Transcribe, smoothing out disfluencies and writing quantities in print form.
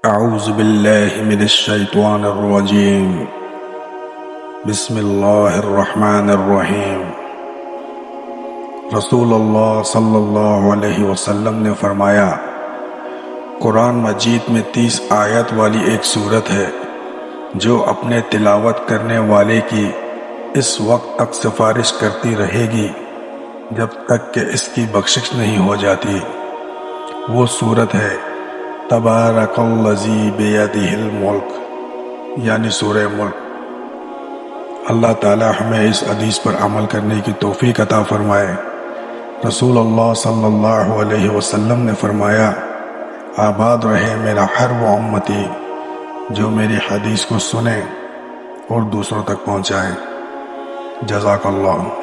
اعوذ باللہ من الشیطان الرجیم بسم اللہ الرحمن الرحیم۔ رسول اللہ صلی اللہ علیہ وسلم نے فرمایا، قرآن مجید میں 30 آیت والی ایک سورت ہے جو اپنے تلاوت کرنے والے کی اس وقت تک سفارش کرتی رہے گی جب تک کہ اس کی بخشش نہیں ہو جاتی۔ وہ سورت ہے تبارک الذی بیدہ الملک، یعنی سورہ ملک۔ اللہ تعالی ہمیں اس حدیث پر عمل کرنے کی توفیق عطا فرمائے۔ رسول اللہ صلی اللہ علیہ وسلم نے فرمایا، آباد رہے میرا ہر وہ امتی جو میری حدیث کو سنے اور دوسروں تک پہنچائے۔ جزاک اللہ۔